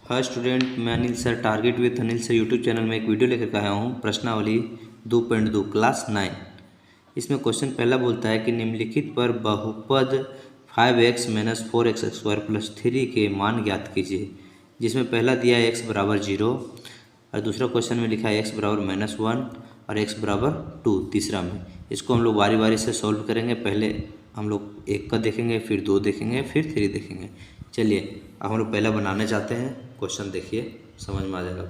Hi student, मैं Anil sir target with Anil sir YouTube channel में एक वीडियो लेकर आया हूँ। प्रश्नावली 2.2 क्लास 9। इसमें क्वेश्चन पहला बोलता है कि निम्नलिखित पर बहुपद 5x minus 4x square plus 3 के मान ज्ञात कीजिए। जिसमें पहला दिया है x बराबर 0 और दूसरा क्वेश्चन में लिखा है x बराबर -1 और x बराबर 2 तीसरा में। इसको हम लोग बारी बारी से सॉल्व करेंगे। पहले हम लोग 1 का देखेंगे, फिर 2 देखेंगे, फिर 3 देखेंगे। चलिए अब हम लोग पहला बनाने जाते हैं। क्वेश्चन देखिए, समझ में आ जाएगा।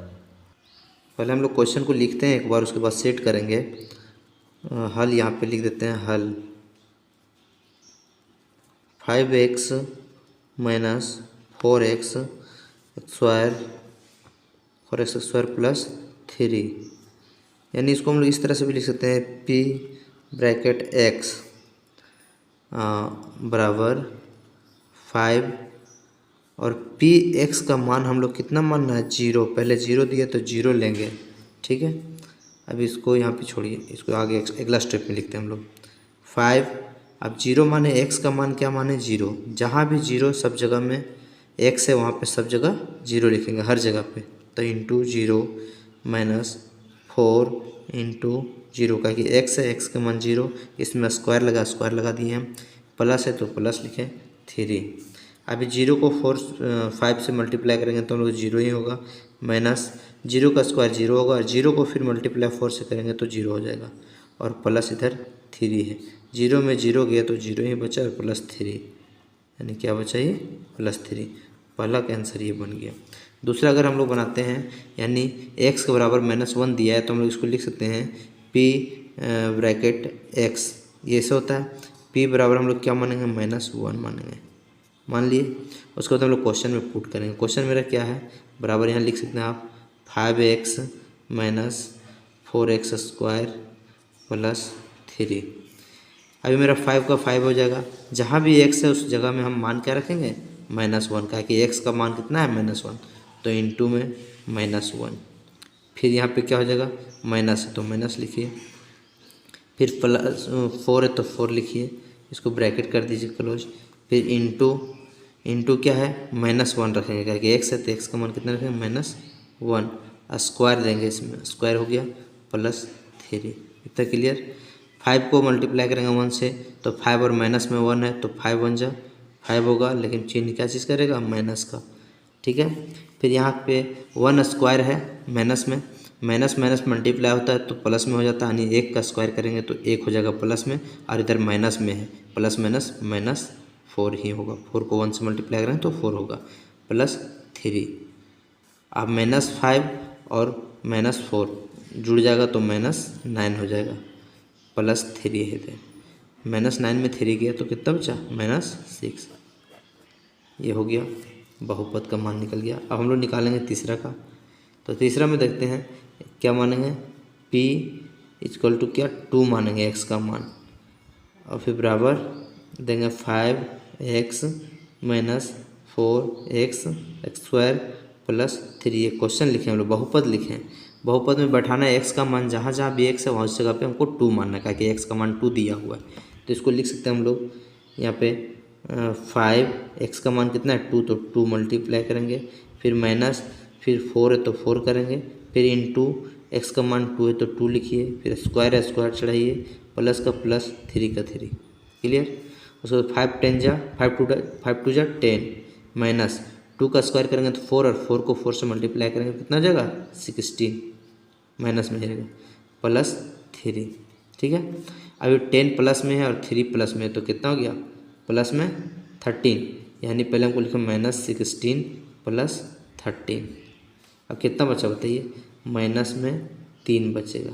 पहले हम लोग क्वेश्चन को लिखते हैं एक बार, उसके बाद सेट करेंगे। हल यहाँ पे लिख देते हैं। हल 5x minus 4x square plus 3, यानी इसको हम लोग इस तरह से भी लिख सकते हैं। p ब्रैकेट x बराबर 5 और पी एक्स का मान हम लोग कितना मानना है? 0। पहले 0 दिया तो 0 लेंगे, ठीक है। अब इसको यहाँ पे छोड़िए, इसको आगे अगला स्टेप में लिखते हैं हम लोग। 5 अब 0 माने x का मान क्या माने? 0। जहाँ भी 0 सब जगह में x है, वहाँ पे सब जगह 0 लिखेंगे, हर जगह पे। तो इंटू 0 माइनस 4 इंटू 0 का कि x है, x का मान 0, इसमें स्क्वायर लगा दिए हैं। प्लस है तो प्लस लिखें 3। अभी 0 को 5 से मल्टीप्लाई करेंगे तो हम लोग 0 ही होगा। माइनस 0 का स्क्वायर 0 होगा और 0 को फिर मल्टीप्लाई 4 से करेंगे तो 0 हो जाएगा। और प्लस इधर 3 है। 0 में 0 गया तो 0 ही बचा और प्लस 3, यानी क्या बचा? ये +3। पहला का आंसर ये बन गया। दूसरा अगर हम लोग बनाते हैं, यानी x के बराबर -1 दिया है तो हम लोग इसको लिख सकते हैं p ब्रैकेट x। ये ऐसे होता है। p बराबर हम लोग क्या मानेंगे? -1 मानेंगे, मान लिए। उसके बाद हम लोग क्वेश्चन में पुट करेंगे। क्वेश्चन मेरा क्या है? बराबर यहाँ लिख सकते हैं आप 5x minus 4x square plus 3। अभी मेरा 5 का 5 हो जाएगा। जहाँ भी x है उस जगह में हम मान क्या रखेंगे? -1 का, कि x का मान कितना है? -1, तो इंटू में -1। फिर यहाँ पे क्या हो जाएगा? माइनस है तो माइनस लिखिए, फिर प्लस 4 है तो 4 लिखिए, इसको ब्रैकेट कर दीजिए क्लोज। फिर इंटू क्या है? -1 रखेंगे, क्या कि x है तो x का मान कितना रखेंगे? -1। स्क्वायर देंगे, इसमें स्क्वायर हो गया +3। इतना क्लियर। 5 को मल्टीप्लाई करेंगे 1 से तो 5 और माइनस में 1 है तो 5 1 जा 5 होगा, लेकिन चिन्ह क्या चीज़ करेगा? माइनस का, ठीक है। फिर यहाँ पे 1 स्क्वायर है माइनस में, माइनस माइनस मल्टीप्लाई होता है तो प्लस में हो जाता है, यानी 1 का स्क्वायर करेंगे तो 1 हो जाएगा प्लस में, और इधर माइनस में है, प्लस माइनस 4 ही होगा। 4 को 1 से मल्टीप्लाई करेंगे तो 4 होगा +3। अब -5 और -4 जुड़ जाएगा तो -9 हो जाएगा, +3 है इधर। -9 में 3 गया तो कितना बचा? -6। ये हो गया, बहुपद का मान निकल गया। अब हम लोग निकालेंगे तीसरा का। तो तीसरा में देखते हैं क्या मानेंगे? p = क्या? 2 मानेंगे x का मान, और फिर बराबर देंगे 5x minus 4x square plus 3। ये क्वेश्चन लिखे हम लोग, बहुपद लिखे। बहुपद में बैठाना है x का मान, जहाँ जहाँ भी x है वहाँ उस जगह पे हमको 2 मानना है, कि x का मान 2 दिया हुआ है। तो इसको लिख सकते हैं हम लोग यहाँ पे 5x का मान कितना है? 2, तो 2 मल्टीप्लाई करेंगे, फिर माइनस, फिर 4 है तो 4 करेंगे, फिर इंटू x का मान 2 है तो 2 लिखिए, फिर स्क्वायर है स्क्वायर चढ़ाइए, प्लस का प्लस 3 का 3। क्लियर। उसके बाद 5 2 जा 10, माइनस 2 का स्क्वायर करेंगे तो 4, और 4 को 4 से मल्टीप्लाई करेंगे कितना हो जाएगा? 16, माइनस में जाएगा +3, ठीक है। अभी 10 प्लस में है और 3 प्लस में है तो कितना हो गया? प्लस में 13, यानी पहले हमको लिखा -16 प्लस 13। अब कितना बचा बताइए? माइनस में 3 बचेगा,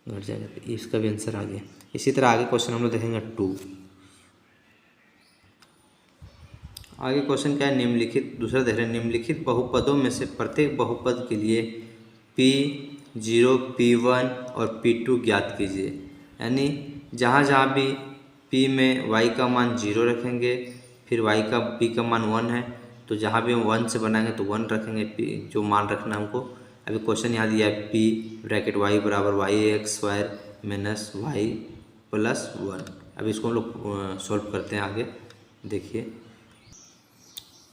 घट जाएगा, तो इसका भी आंसर आ गया। इसी तरह आगे क्वेश्चन हम लोग देखेंगे 2। आगे क्वेश्चन क्या है? निम्नलिखित, दूसरा देख रहे हैं, निम्नलिखित बहुपदों में से प्रत्येक बहुपद के लिए P0 P1 और P2 ज्ञात कीजिए। यानी जहाँ जहाँ भी P में y का मान 0 रखेंगे, फिर P का मान 1 है, तो जहाँ भी हम 1 से बनाएंगे तो 1 रखेंगे, P जो मान रखना है हमको। अभी क्वेश्चन यहाँ दिया है P ब्रैकेट y बराबर y square minus y plus 1। अब इसको हम लोग सॉल्व करते हैं आगे, देखिए।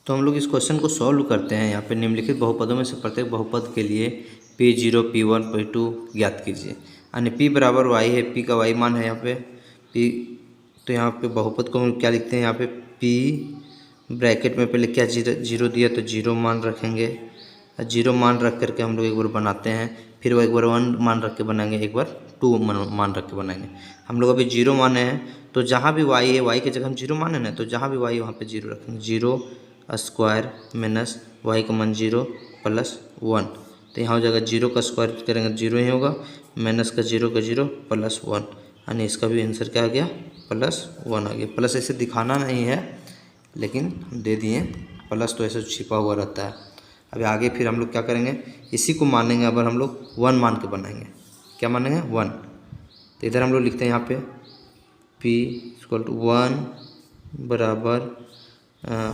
तो हम लोग इस क्वेश्चन को सॉल्व करते हैं। यहाँ पे निम्नलिखित बहुपदों में से प्रत्येक बहुपद के लिए P0, P1, P2 ज्ञात कीजिए। यानी P बराबर y है, P का y मान है यहाँ पे P। तो यहाँ पे बहुपद को हम क्या लिखते हैं, यहाँ पे P ब्रैकेट में पहले क्या जीरो दिया तो जीरो मान रखेंगे। जीरो मान रख करके हम लोग एक बार बनाते हैं, फिर वो एक बार 1 मान रख के बनाएंगे, एक बार 2 मान रख के बनाएंगे। हम लोग अभी जीरो माने हैं तो जहाँ भी y है, y की जगह हम जीरो माने ना, तो जहाँ भी y है वहाँ पे जीरो रखेंगे। जीरो स्क्वायर माइनस वाई का मान जीरो प्लस 1, तो यहाँ हो जाएगा जीरो का स्क्वायर करेंगे जीरो ही होगा, माइनस का जीरो प्लस 1, यानी इसका भी आंसर क्या आ गया, +1 आ गया। प्लस ऐसे दिखाना नहीं है लेकिन दे दिए, प्लस तो ऐसे छिपा हुआ रहता है। अभी आगे फिर हम लोग क्या करेंगे, इसी को मानेंगे, अब हम लोग 1 मान के बनाएंगे। क्या मानेंगे, 1। तो इधर हम लोग लिखते हैं यहाँ पे P=1 बराबर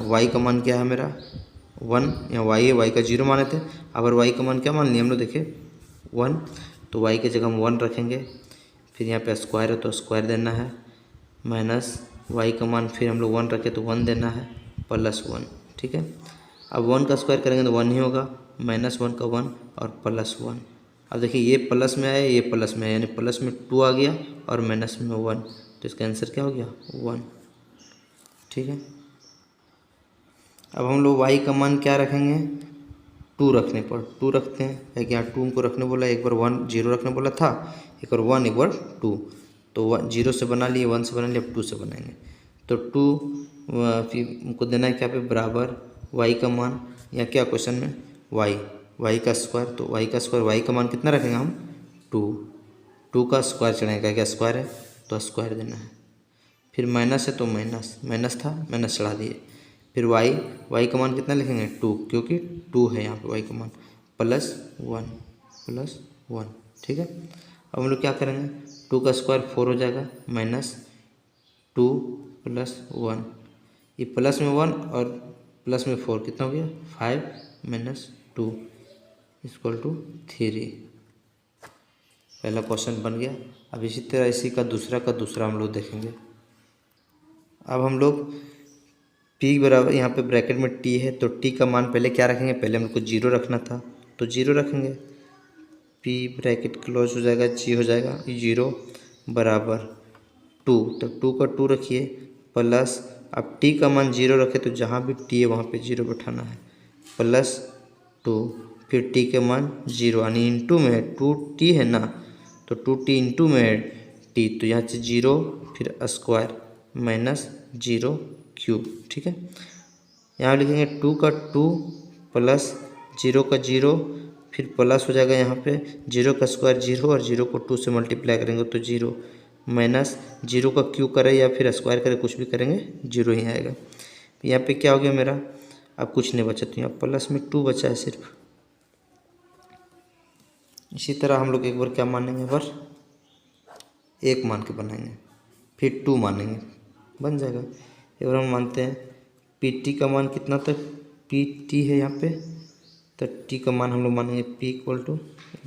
y का मान क्या है मेरा 1, यहाँ y है, y का जीरो माने थे, अगर y का मान क्या मान लिया हम लोग देखिए 1, तो y की जगह हम 1 रखेंगे, फिर यहाँ पे स्क्वायर है तो स्क्वायर देना है, माइनस y का मान फिर हम लोग 1 रखे तो 1 देना है, +1। ठीक है, अब 1 का स्क्वायर करेंगे तो 1 ही होगा, -1 का 1 और +1। अब देखिए ये प्लस में आया, ये प्लस में आया, यानी प्लस में 2 आ गया और माइनस में 1, तो इसका आंसर क्या हो गया 1। ठीक है, अब हम लोग y का मान क्या रखेंगे, 2 रखने पर 2 रखते हैं, है कि यहाँ 2 को रखने बोला, एक बार 1 0 रखने बोला था, एक बार 1 एक बार 2, तो 0 से बना लिए, 1 से बना लिए, अब 2 से बनाएंगे। तो 2 फिर उनको देना है क्या पे बराबर y का मान, या क्या क्वेश्चन में y का स्क्वायर, तो y का स्क्वायर, y का मान कितना रखेंगे हम 2 का स्क्वायर चढ़ाएगा, क्या स्क्वायर है तो स्क्वायर देना है, फिर माइनस है तो माइनस था माइनस चढ़ा दिए, फिर y का मान कितना लिखेंगे 2, क्योंकि 2 है यहाँ पे y का मान, +1। ठीक है, अब हम लोग क्या करेंगे, 2 का स्क्वायर 4 हो जाएगा, -2 + 1, ये प्लस में 1 और प्लस में 4 कितना हो गया 5 - 2 = 3। पहला क्वेश्चन बन गया। अब इसी तरह इसी का दूसरा हम लोग देखेंगे। अब हम लोग P बराबर, यहाँ पे ब्रैकेट में T है, तो T का मान पहले क्या रखेंगे, पहले हम लोग को जीरो रखना था तो जीरो रखेंगे, P ब्रैकेट क्लोज हो जाएगा, G हो जाएगा 0 बराबर 2, तो 2 का 2 रखिए प्लस, अब T का मान 0 रखे तो जहाँ भी T है वहाँ पे 0 बैठाना है, +2, फिर T के मान 0, यानी इंटू में है 2T है ना, तो 2T इंटू में है T, तो यहाँ से 0 फिर स्क्वायर -0³ ठीक है, यहाँ लिखेंगे 2 का 2 प्लस 0 का 0, फिर प्लस हो जाएगा यहाँ पे 0 का स्क्वायर 0 और 0 को 2 से मल्टीप्लाई करेंगे तो 0, माइनस 0 का क्यू करें या फिर स्क्वायर करें, कुछ भी करेंगे 0 ही आएगा। यहाँ पे क्या हो गया मेरा, अब कुछ नहीं बचा, तो यहाँ प्लस में 2 बचा है सिर्फ। इसी तरह हम लोग एक बार क्या मानेंगे, पर 1 मान के बनाएंगे, फिर 2 मानेंगे, बन जाएगा। एक बार हम मानते हैं PT का मान कितना, तक PT है यहाँ पे, तो T का मान हम लोग मानेंगे P =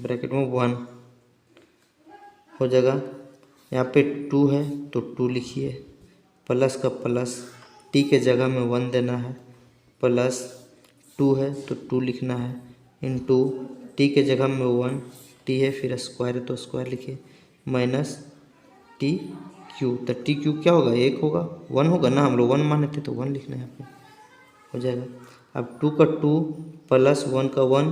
ब्रैकेट में 1 हो जाएगा, यहाँ पे 2 है तो 2 लिखिए, प्लस का प्लस, T के जगह में 1 देना है, प्लस 2 है तो 2 लिखना है, इंटू T के जगह में 1, T है फिर स्क्वायर है तो स्क्वायर लिखिए, -TQ, तो TQ क्या होगा 1 होगा, 1 होगा ना, हम लोग 1 माने थे तो 1 लिखना है यहाँ पे, हो जाएगा। अब 2 का 2 प्लस 1 का 1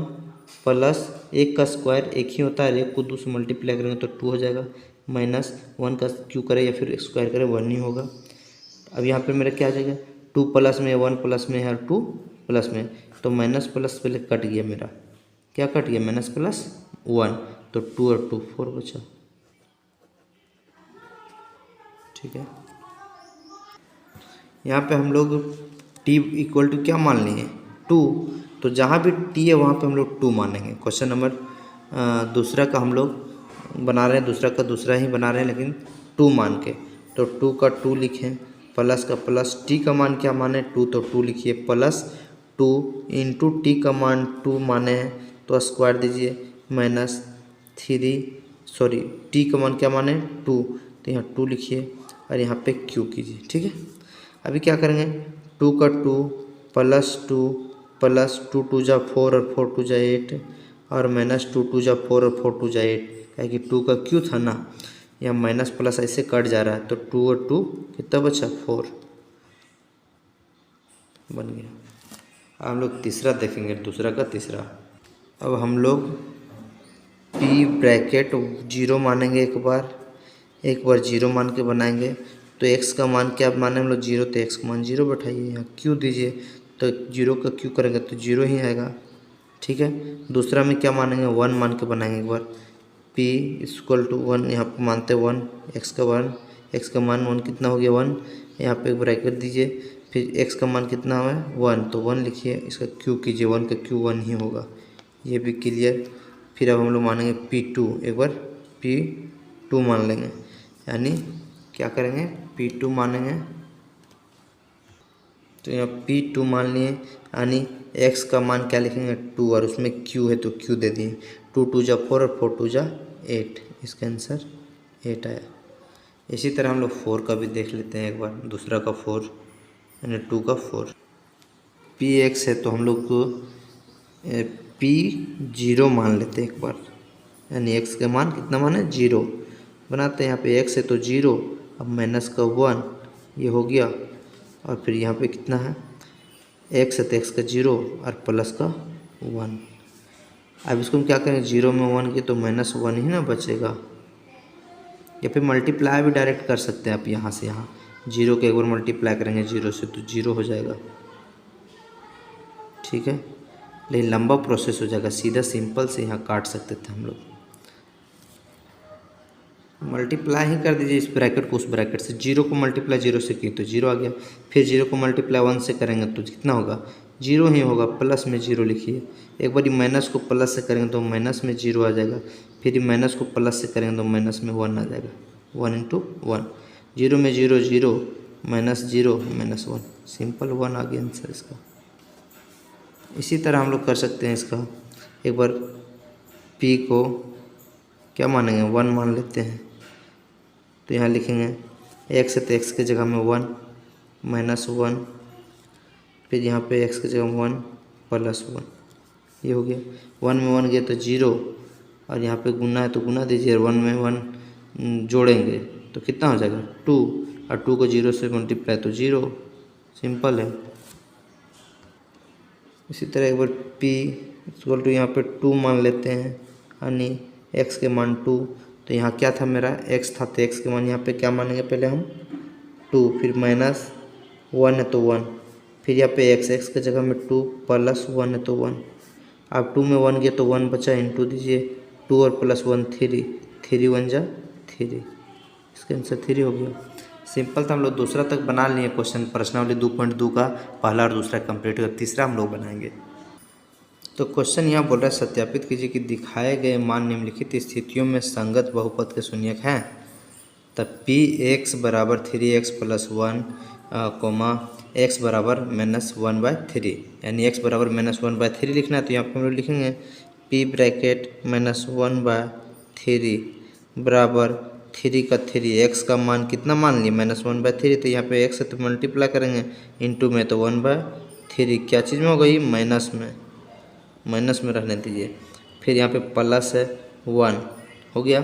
प्लस 1 का स्क्वायर 1 ही होता है, 1 को 2 से मल्टीप्लाई करेंगे तो 2 हो जाएगा, -1 का क्यू करें या फिर स्क्वायर करें 1 ही होगा। अब यहाँ पे मेरा क्या आ जाएगा, 2 प्लस में 1 प्लस में है 2 प्लस में, तो माइनस प्लस पहले कट गया मेरा, क्या कट गया -+1, तो 2 और 2 4 बचा। ठीक है, यहाँ पे हम लोग T = क्या मान लिए 2, तो जहाँ भी T है वहाँ पे हम लोग 2 मानेंगे। क्वेश्चन नंबर दूसरा का हम लोग बना रहे हैं, दूसरा ही बना रहे हैं लेकिन 2 मान के, तो 2 का 2 लिखें, प्लस का प्लस, T का मान क्या माने 2, तो 2 लिखिए, +2 इंटू T का मान 2 माने हैं तो स्क्वायर दीजिए, -3 T का मान क्या माने 2, तो यहाँ 2 लिखिए और यहाँ पे Q कीजिए। ठीक है, अभी क्या करेंगे, 2 का 2 +2 टू जा 4 और 4 टू जा 8 और -2 टू जा 4 और 4 टू जा 8, क्या कि 2 का क्यू था ना, यहाँ माइनस प्लस ऐसे कट जा रहा है, तो 2 और 2 कितना बचा 4 बन गया। अब हम लोग तीसरा देखेंगे, दूसरा का तीसरा। अब हम लोग p ब्रैकेट 0 मानेंगे, एक बार 0 मान के बनाएंगे। तो x का मान क्या माने हम लोग 0, तो x का मान 0 बैठाइए, यहाँ q दीजिए, तो 0 का q करेंगे तो 0 ही आएगा। ठीक है, दूसरा में क्या मानेंगे 1 मान के बनाएंगे। एक बार p = 1, यहाँ पर मानते 1, x का मान 1 कितना हो गया 1, यहाँ पे एक ब्रैकेट दीजिए, फिर x का मान कितना है 1, तो 1 लिखिए, इसका q कीजिए, 1 का q 1 ही होगा, ये भी क्लियर। फिर अब हम लोग मानेंगे p2, एक बार p2 मान लेंगे, यानी क्या करेंगे p2 मानेंगे, तो यहाँ p2 मान लिए, यानी x का मान क्या लिखेंगे 2 और उसमें q है तो q दे दिए, 2 टू जा 4 और 4 टू जा 8, इसका आंसर 8 आया। इसी तरह हम लोग 4 का भी देख लेते हैं एक बार, दूसरा का 4 यानी 2 का 4। px है तो हम लोग को p0 मान लेते हैं एक बार, यानी x का मान कितना मान है 0 बनाते हैं। यहाँ पे x है तो 0, अब माइनस का 1 ये हो गया, और फिर यहाँ पे कितना है x है तो x का 0 और प्लस का 1। अब इसको हम क्या करें 0 में 1 की तो -1 ही ना बचेगा, या फिर मल्टीप्लाई भी डायरेक्ट कर सकते हैं आप, यहाँ से यहाँ 0 के एक बार मल्टीप्लाई करेंगे 0 से तो 0 हो जाएगा। ठीक है, लेकिन लंबा प्रोसेस हो जाएगा, सीधा सिंपल से यहाँ काट सकते थे हम लोग, मल्टीप्लाई ही कर दीजिए इस ब्रैकेट को उस ब्रैकेट से। 0 को मल्टीप्लाई 0 से किए तो 0 आ गया, फिर 0 को मल्टीप्लाई 1 से करेंगे तो कितना होगा 0 ही होगा, प्लस में 0 लिखिए। एक बार माइनस को प्लस से करेंगे तो माइनस में 0 आ जाएगा, फिर माइनस को प्लस से करेंगे तो माइनस में 1 आ जाएगा, 1 × 1, 0 में 0 0, -0 -1, सिंपल 1 आ गया आंसर इसका। इसी तरह हम लोग कर सकते हैं इसका, एक बार p को क्या मानेंगे 1 मान लेते हैं, तो यहाँ लिखेंगे x है तो x की जगह में 1 -1, फिर यहाँ पे x की जगह 1 +1, ये हो गया। 1 में 1 गया तो 0, और यहाँ पे गुना है तो गुना दीजिए, 1 में 1 जोड़ेंगे तो कितना हो जाएगा 2, और 2 को 0 से मल्टीप्लाई तो 0, सिंपल है। इसी तरह एक बार p यहाँ पे 2 मान लेते हैं, यानी x के मान 2, तो यहाँ क्या था मेरा x था तो x के मान यहाँ पे क्या मानेंगे पहले हम 2, फिर -1 है तो 1, फिर यहाँ पे x की जगह में 2 +1 है तो 1, अब 2 में 1 गया तो 1 बचा, इंटू दीजिए, 2 और +1 3, 3 1 जा 3, इसका आंसर 3 हो गया। सिंपल था, हम लोग दूसरा तक बना लिए क्वेश्चन, प्रश्नावली 2.2 का पहला और दूसरा कंप्लीट हुआ, तीसरा हम लोग बनाएंगे। तो क्वेश्चन यहाँ बोल रहा है सत्यापित कीजिए कि दिखाए गए मान निम्नलिखित स्थितियों में संगत बहुपद के शून्यक हैं। तब px = 3x + 1, x = -1/3, यानी x = -1/3 लिखना है, तो यहाँ पर हम लोग लिखेंगे p ब्रैकेट -1/3 बराबर 3 का 3, x का मान कितना मान लिए -1/3, तो यहाँ पे x से तो मल्टीप्लाई करेंगे, इंटू में तो 1/3, क्या चीज़ में हो गई माइनस में रहने दीजिए, फिर यहाँ पे प्लस है 1 हो गया।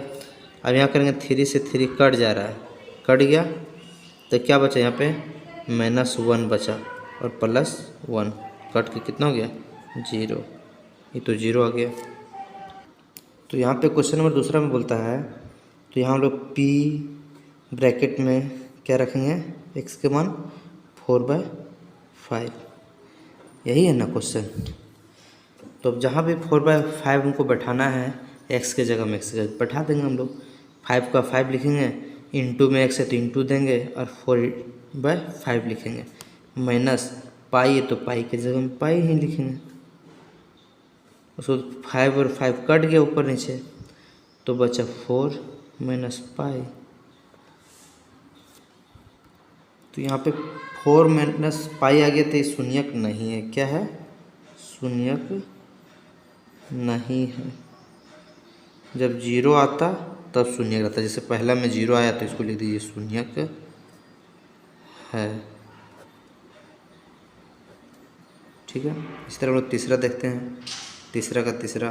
अब यहाँ करेंगे 3 से 3 कट जा रहा है, कट गया तो क्या बचा यहाँ पे -1 बचा, और +1 कट के कितना हो गया 0, ये तो 0 आ गया। तो यहाँ पे क्वेश्चन नंबर दूसरा में बोलता है, तो यहाँ हम लोग p ब्रैकेट में क्या रखेंगे x के मान 4/5, यही है ना क्वेश्चन। तो अब जहाँ भी 4/5 हमको बैठाना है, x के जगह में x के जगह बैठा देंगे हम लोग, 5 का 5 लिखेंगे, इंटू में x है तो इंटू देंगे, और 4/5 लिखेंगे, माइनस पाई है तो पाई के जगह में पाई ही लिखेंगे, उसको 5 और 5 कट गया ऊपर नीचे, तो बचा 4 - पाई। तो यहाँ पे 4 - पाई आ गया, तो ये शून्यक नहीं है, क्या है शून्यक नहीं है। जब 0 आता तब शून्यक रहता है, जैसे पहला में 0 आया तो इसको लिख दीजिए शून्यक है। ठीक है। इसी तरह हम लोग तीसरा देखते हैं। तीसरा का तीसरा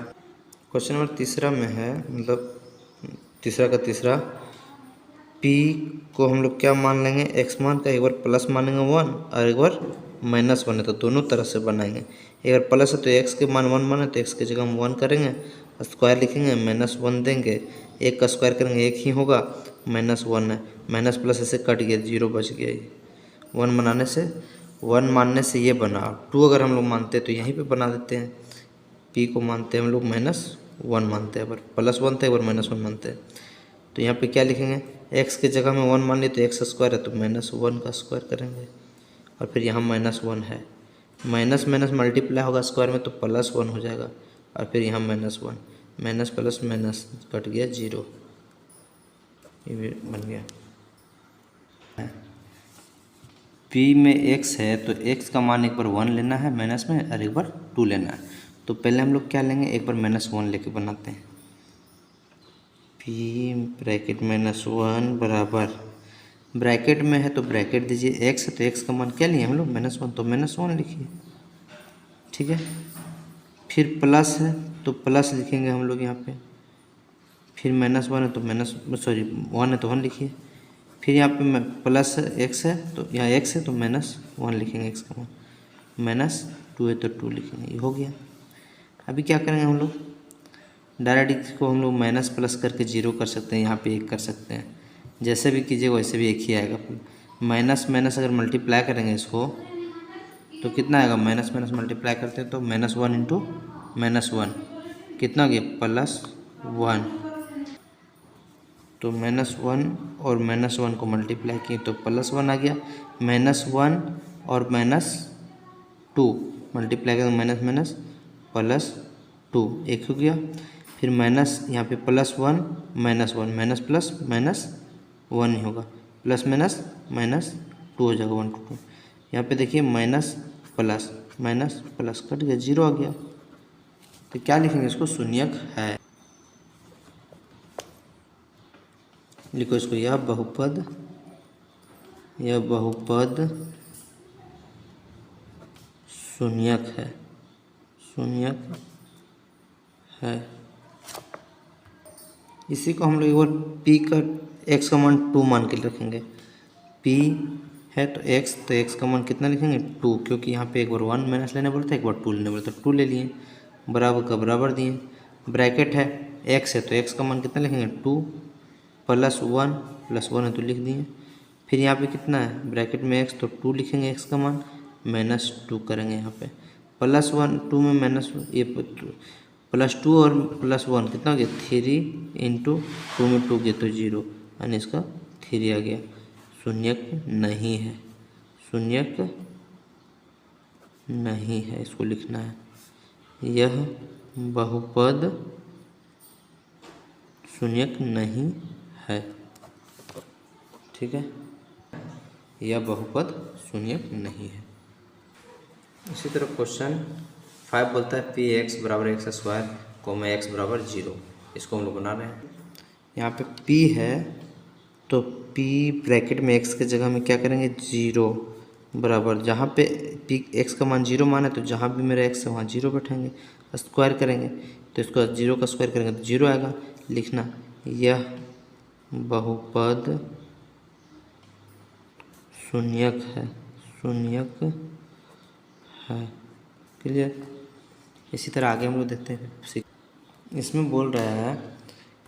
क्वेश्चन नंबर तीसरा में है, मतलब तीसरा का तीसरा, पी को हम लोग क्या मान लेंगे, एक्स मान का एक बार प्लस मानेंगे 1 और एक बार -1 है, तो दोनों तरह से बनाएंगे। एक बार प्लस है तो एक्स के मान 1 माने तो एक्स की जगह हम 1 करेंगे, स्क्वायर लिखेंगे, -1 देंगे, एक का स्क्वायर करेंगे एक ही होगा, -1 है, माइनस प्लस ऐसे कट गया, 0 बच गया। ये 1 मानने से ये बना। 2 अगर हम लोग मानते तो यहीं पे बना देते हैं। पी को मानते हैं हम लोग -1 मानते हैं, पर +1 था, एक बार -1 मानते हैं। तो यहाँ पे क्या लिखेंगे, एक्स की जगह में 1 मान लिए तो एक्स स्क्वायर है तो -1 का स्क्वायर करेंगे, और फिर यहाँ -1 है, माइनस माइनस मल्टीप्लाई होगा स्क्वायर में तो +1 हो जाएगा, और फिर यहाँ -1, माइनस प्लस माइनस कट गया 0, ये भी बन गया। पी में एक्स है तो एक्स का मान एक बार 1 लेना है माइनस में और एक बार 2 लेना है। तो पहले हम लोग क्या लेंगे, एक बार -1 लेके बनाते हैं। पी ब्रैकेट -1 बराबर, ब्रैकेट में है तो ब्रैकेट दीजिए, एक्स है तो एक्स का मान क्या लिए हम लोग -1, तो -1 लिखिए, ठीक है। फिर प्लस है तो प्लस लिखेंगे हम लोग यहाँ पे, फिर -1 है तो -1 है तो 1 लिखिए, फिर यहाँ पे प्लस एक्स है तो यहाँ एक्स है तो -1 लिखेंगे, एक्स का मान, -2 है तो 2 लिखेंगे, ये हो गया। अभी क्या करेंगे हम लोग, डायरेक्ट इसको हम लोग माइनस प्लस करके 0 कर सकते हैं, यहाँ पे 1 कर सकते हैं, जैसे भी कीजिए वैसे भी एक ही आएगा। माइनस माइनस अगर मल्टीप्लाई करेंगे इसको तो कितना आएगा, माइनस माइनस मल्टीप्लाई करते हैं तो -1 इंटू -1 कितना हो गया, +1, तो -1 और -1 को मल्टीप्लाई किए तो +1 आ गया, -1 और -2 मल्टीप्लाई करेंगे, माइनस माइनस +2 एक हो गया, फिर माइनस यहाँ पे +1 -1 माइनस प्लस -1 ही होगा, प्लस माइनस -2 हो जाएगा, 1 to 2। यहाँ पे देखिए माइनस प्लस कट गया, 0 आ गया। तो क्या लिखेंगे इसको, शून्यक है, लिखो इसको, यह बहुपद शून्यक है। इसी को हम लोग एक बार पी का एक्स का मान 2 मान के रखेंगे। पी है तो एक्स का मान कितना लिखेंगे, 2, क्योंकि यहाँ पे एक बार 1 माइनस लेने बोलते हैं, एक बार 2 लेने बोलते हैं, 2 ले लिए, बराबर का बराबर दिए। ब्रैकेट है, एक्स है तो एक्स का मान कितना लिखेंगे, 2 +1 है तो लिख दिए। फिर यहाँ पे कितना है, ब्रैकेट में एक्स तो 2 लिखेंगे, एक्स का मान -2 करेंगे, यहाँ पे +1 2 में माइनस ये +2 और +1 कितना हो गया, 3 इंटू 2 में 2 गया तो 0, यानी इसका 3 आ गया। शून्यक नहीं है, शून्यक नहीं है, इसको लिखना है, यह बहुपद शून्यक नहीं है, ठीक है, यह बहुपद शून्यक नहीं है। इसी तरह क्वेश्चन 5 बोलता है पी एक्स बराबर x² कोमा एक्स बराबर 0, इसको हम लोग बना रहे हैं। यहाँ पे p है तो p ब्रैकेट में x के जगह में क्या करेंगे, 0 बराबर, जहाँ पे p x का मान 0 मान है तो जहाँ भी मेरा x है वहाँ 0 बैठेंगे, स्क्वायर करेंगे तो इसको 0 का स्क्वायर करेंगे तो 0 आएगा। लिखना, यह बहुपद शून्यक है, क्लियर। इसी तरह आगे हम लोग देखते हैं, इसमें बोल रहा है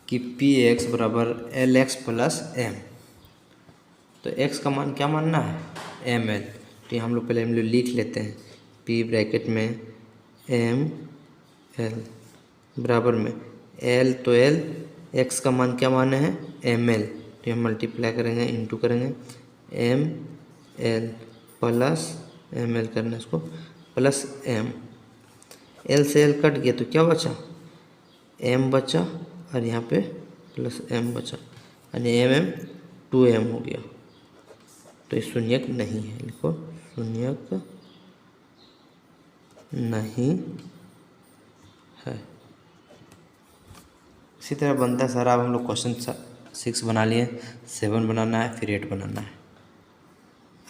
कि पी एक्स बराबर LX + M, तो x का मान क्या मानना है, ml, तो हम लोग पहले लिख लेते हैं, p ब्रैकेट में ml बराबर में l, तो l, x का मान क्या माने हैं, ml, तो हम मल्टीप्लाई करेंगे, इंटू करेंगे, ml प्लस ml करना, इसको प्लस m, l से l कट गया तो क्या बचा, m बचा, और यहाँ पे प्लस m बचा, यानी mm 2m हो गया, तो ये शून्यक नहीं है, लिखो शून्यक नहीं है। इसी तरह बनता है सारा। अब हम लोग क्वेश्चन 6 बना लिए, 7 बनाना है, फिर 8 बनाना है।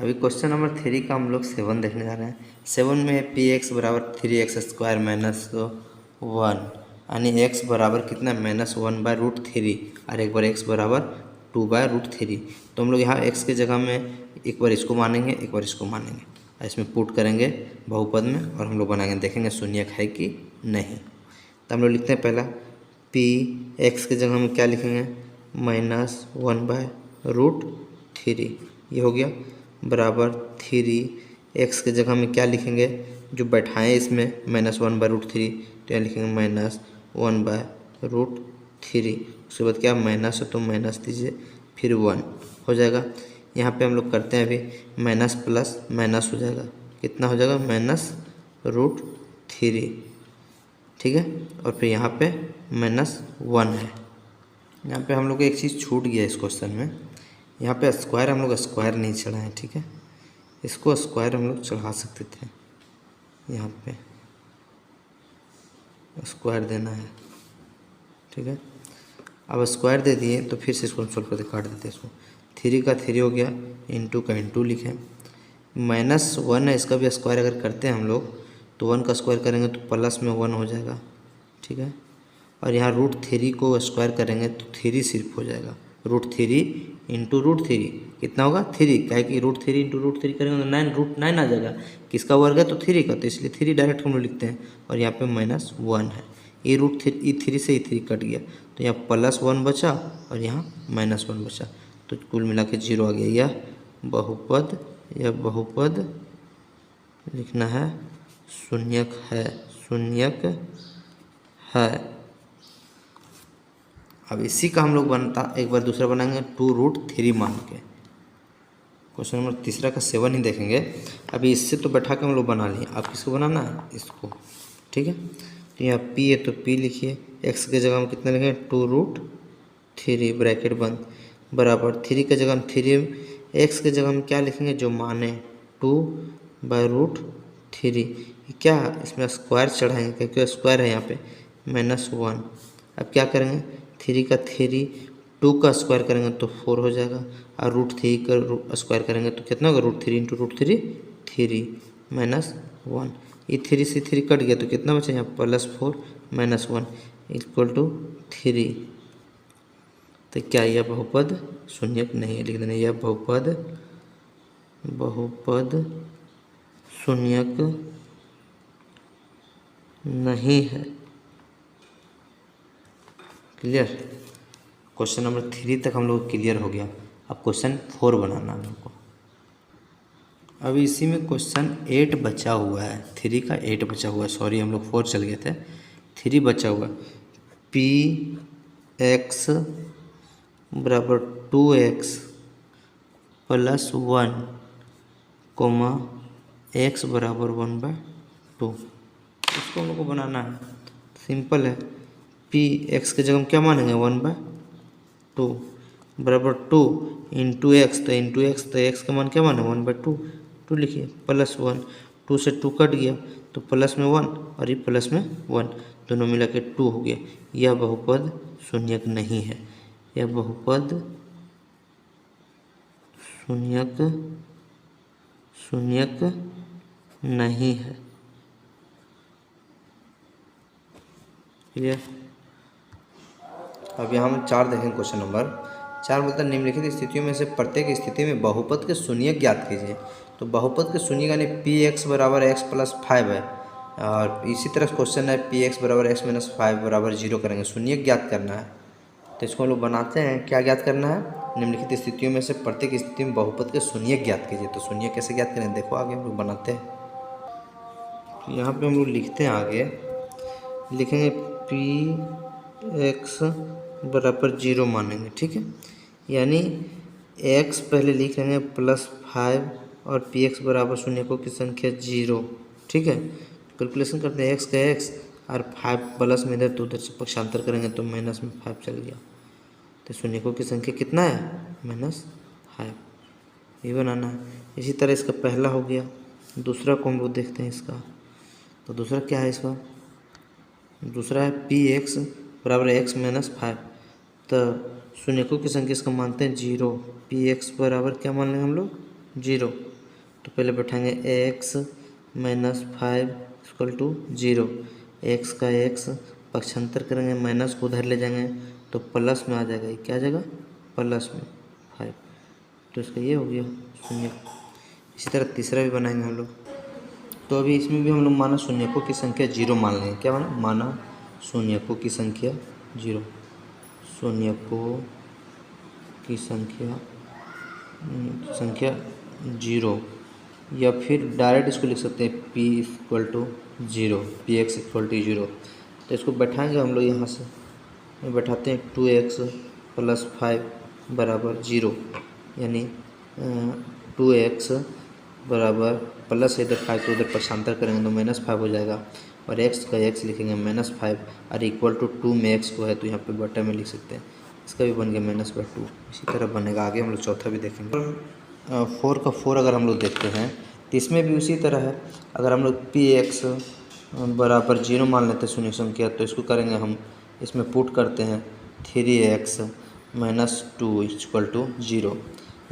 अभी क्वेश्चन नंबर 3 का हम लोग 7 देखने जा रहे हैं। 7 में पी एक्स बराबर 3x² माइनस 1, यानी x बराबर कितना -1/√3 और एक बार x बराबर 2/√3। तो हम लोग यहाँ x की जगह में एक बार इसको मानेंगे, एक बार इसको मानेंगे और इसमें पुट करेंगे बहुपद में और हम लोग बनाएंगे, देखेंगे शून्यक है कि नहीं। तो हम लोग लिखते हैं पहला पी एक्स की जगह में क्या लिखेंगे -1/√3, ये हो गया बराबर 3x की जगह में क्या लिखेंगे, जो बैठाएँ इसमें -1/√3 तो यहाँ लिखेंगे -1/√3। उसके बाद क्या माइनस है तो माइनस दीजिए, फिर 1 हो जाएगा। यहाँ पे हम लोग करते हैं अभी माइनस प्लस माइनस हो जाएगा, कितना हो जाएगा -√3, ठीक है। और फिर यहाँ पे -1 है। यहाँ पे हम लोग को एक चीज़ छूट गया इस क्वेश्चन में, यहाँ पे स्क्वायर हम लोग स्क्वायर नहीं चढ़ाएं, ठीक है। इसको स्क्वायर हम लोग चढ़ा सकते थे, यहाँ पे स्क्वायर देना है, ठीक है। अब स्क्वायर दे दिए तो फिर से इसको सोल्व करके काट देते हैं इसको। 3 का 3 हो गया, इंटू का इंटू लिखें, -1 है, इसका भी स्क्वायर अगर करते हैं हम लोग तो 1 का स्क्वायर करेंगे तो प्लस में 1 हो जाएगा, ठीक है। और यहाँ √3 को स्क्वायर करेंगे तो 3 सिर्फ हो जाएगा, √3 इंटू √3 कितना होगा 3, क्या कि √3 इंटू √3 करेंगे तो 9 आ जाएगा, किसका वर्ग है तो 3 का, तो इसलिए 3 डायरेक्ट हम लोग लिखते हैं। और यहाँ पे -1 है, ये √3 से 3 कट गया तो यहाँ +1 बचा और यहाँ -1 बचा, तो कुल मिला के 0 आ गया। यह बहुपद लिखना है शून्यक है, शून्यक है। अब इसी का हम लोग बनता एक बार दूसरा बनाएंगे 2√3 मान के। क्वेश्चन नंबर 3 का 7 ही देखेंगे। अभी इससे तो बैठा के हम लोग बना लिए, आप किसको बनाना है इसको, ठीक है। तो यहाँ p है तो p लिखिए, x के जगह हम कितना लिखेंगे 2√3 ब्रैकेट बंद बराबर 3 के जगह हम 3, x के जगह हम क्या लिखेंगे जो माने 2/√3, क्या इसमें स्क्वायर चढ़ाएंगे क्योंकि स्क्वायर है यहाँ पे -1। अब क्या करेंगे 3 का 3, 2 का स्क्वायर करेंगे तो 4 हो जाएगा और √3 का स्क्वायर करेंगे तो कितना होगा √3 इंटू √3 3 -1, ये 3 से 3 कट गया तो कितना बचा यहाँ +4 -1 इक्वल टू 3। तो क्या यह बहुपद शून्यक नहीं है, लिख देना यह बहुपद शून्यक नहीं है। क्लियर, क्वेश्चन नंबर 3 तक हम लोग क्लियर हो गया। अब क्वेश्चन 4 बनाना हम लोग को। अभी इसी में क्वेश्चन 8 बचा हुआ है, 3 का 8 बचा हुआ है, सॉरी हम लोग 4 चल गए थे, 3 बचा हुआ है। px बराबर 2x + 1 कोमा x बराबर 1/2, इसको हम लोग को बनाना है। सिंपल है, पी एक्स की जगह हम क्या मानेंगे 1/2 बराबर 2 इंटू एक्स, तो इंटू एक्स तो एक्स का मान क्या माने 1/2, 2 लिखिए +1, 2 से 2 कट गया तो प्लस में 1 और ये प्लस में 1, दोनों मिला के 2 हो गया। यह बहुपद शून्यक नहीं है, यह बहुपद शून्यक नहीं है। क्लियर। अब यहाँ हम 4 देखें, क्वेश्चन नंबर 4 बोलता है निम्नलिखित स्थितियों में से प्रत्येक स्थिति में बहुपद के शून्यक ज्ञात कीजिए। तो बहुपद के शून्यक यानी px बराबर x + 5 है, और इसी तरह क्वेश्चन है px बराबर x - 5 बराबर 0 करेंगे, शून्यक ज्ञात करना है। तो इसको हम लोग बनाते हैं, क्या ज्ञात करना है, निम्नलिखित स्थितियों में से प्रत्येक स्थिति में बहुपद के शून्यक ज्ञात कीजिए। तो शून्यक कैसे ज्ञात करें देखो, आगे हम लोग बनाते हैं। तो यहाँ पे हम लोग लिखते हैं, आगे लिखेंगे px बराबर 0 मानेंगे, ठीक है। यानी x पहले लिख लेंगे +5 और px बराबर शून्यकों की संख्या 0, ठीक है। कैलकुलेशन करते हैं, x का x और 5 प्लस में इधर तो उधर से पक्षांतर करेंगे तो माइनस में 5 चल गया, तो शून्यकों की संख्या कितना है -5, ये बनाना है। इसी तरह इसका पहला हो गया, दूसरा को हम लोग देखते हैं इसका। तो दूसरा क्या है इसका, दूसरा है px बराबर x - 5, तो शून्यकों की संख्या इसका मानते हैं 0, px बराबर क्या मान लेंगे हम लोग 0। तो पहले बैठाएंगे x minus 5 equal to 0। X का x पक्षांतर करेंगे, माइनस को उधर ले जाएंगे तो प्लस में आ जाएगा। ये क्या आ जाएगा? प्लस में 5। तो इसका ये हो गया शून्य। इसी तरह तीसरा भी बनाएंगे हम लोग। तो अभी इसमें भी हम लोग माना शून्यकों की संख्या 0 मान लेंगे। क्या माना शून्यकों की संख्या 0। शून्यकों की संख्या 0, या फिर डायरेक्ट इसको लिख सकते हैं p equal to 0, px equal to 0। तो इसको बैठाएंगे हम लोग यहाँ से, बैठाते हैं 2x प्लस 5 बराबर 0, यानी 2x बराबर प्लस इधर 5 को उधर पक्षांतर करेंगे तो -5 हो जाएगा, और x का x लिखेंगे -5, और इक्वल टू 2 में x को है तो यहाँ पे बटा में लिख सकते हैं। इसका भी बन गया -2। इसी तरह बनेगा। आगे हम लोग चौथा भी देखेंगे। 4 का 4 अगर हम लोग देखते हैं तो इसमें भी उसी तरह है। अगर हम लोग px बराबर 0 मान लेते हैं शून्य संख्या, तो इसको करेंगे हम, इसमें पुट करते हैं 3x minus 2 equal to 0।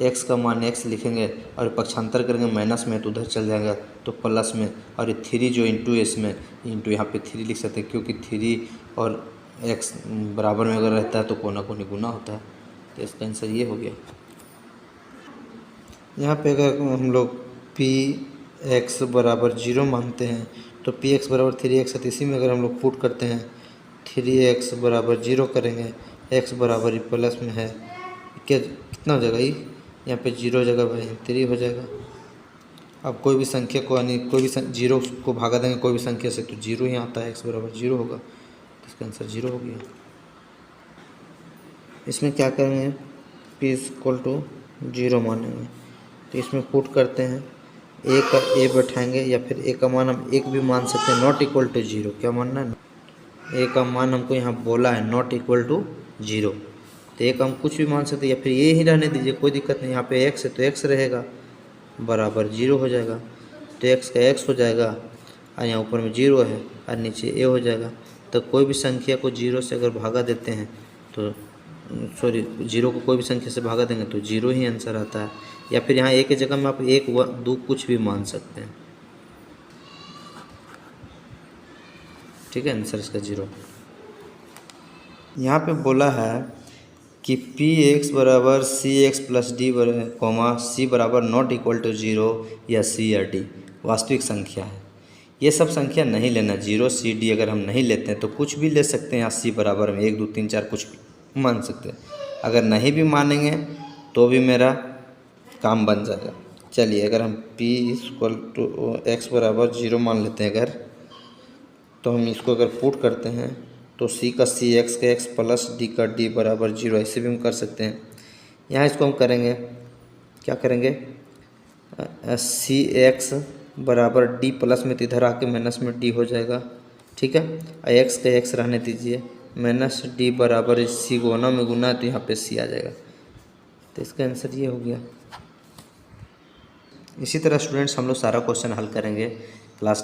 x का मान x लिखेंगे और पक्षांतर करेंगे माइनस में तो उधर चल जाएगा तो प्लस में, और 3 जो इंटू इसमें इंटू यहाँ पे 3 लिख सकते हैं, क्योंकि 3 और x बराबर में अगर रहता है तो कोना कोनी गुना होता है। तो इसका आंसर ये हो गया। यहाँ पे अगर हम लोग px बराबर 0 मानते हैं तो px बराबर 3x है। तो इसी में अगर हम लोग पुट करते हैं 3x बराबर 0 करेंगे, x बराबर प्लस में है, क्या कितना हो जाएगा? ये यहाँ पे 0 जगह भाई 3 हो जाएगा। अब कोई भी संख्या को, यानी कोई भी 0 को भागा देंगे कोई भी संख्या से तो 0 ही आता है, x बराबर 0 होगा। तो इसका आंसर 0 हो गया। इसमें क्या करेंगे? p इक्वल टू 0 मानेंगे, तो इसमें पुट करते हैं a का a बैठाएंगे, या फिर a का मान हम 1 भी मान सकते हैं, नॉट इक्वल टू 0। क्या मानना है? a का मान हमको यहाँ बोला है नॉट इक्वल टू 0, तो एक हम कुछ भी मान सकते हैं, या फिर ये ही रहने दीजिए, कोई दिक्कत नहीं। यहाँ पे x है तो x रहेगा, बराबर 0 हो जाएगा, तो x का x हो जाएगा, और यहाँ ऊपर में 0 है और नीचे a हो जाएगा। तो कोई भी संख्या को 0 से अगर भागा देते हैं तो, सॉरी, 0 को कोई भी संख्या से भागा देंगे तो 0 ही आंसर आता है। या फिर यहाँ a की जगह में आप 1, 2 कुछ भी मान सकते हैं। ठीक है, आंसर इसका 0। यहाँ पे बोला है कि px बराबर cx plus D comma c बराबर नॉट इक्वल टू 0 या c या d वास्तविक संख्या है। ये सब संख्या नहीं लेना, 0 c d अगर हम नहीं लेते हैं तो कुछ भी ले सकते हैं। यहाँ c बराबर में 1, 2, 3, 4 कुछ भी मान सकते हैं। अगर नहीं भी मानेंगे तो भी मेरा काम बन जाएगा। चलिए, अगर हम p इक्वल टू x बराबर 0 मान लेते हैं अगर, तो हम इसको अगर पुट करते हैं तो c का c, x का x प्लस d का d बराबर 0, ऐसे भी हम कर सकते हैं। यहाँ इसको हम करेंगे, क्या करेंगे? सी एक्स बराबर d प्लस में, तो इधर आके माइनस में d हो जाएगा। ठीक है, x का x रहने दीजिए, माइनस d बराबर c गुना में गुना है तो यहाँ पे c आ जाएगा। तो इसका आंसर ये हो गया। इसी तरह स्टूडेंट्स हम लोग सारा क्वेश्चन हल करेंगे क्लास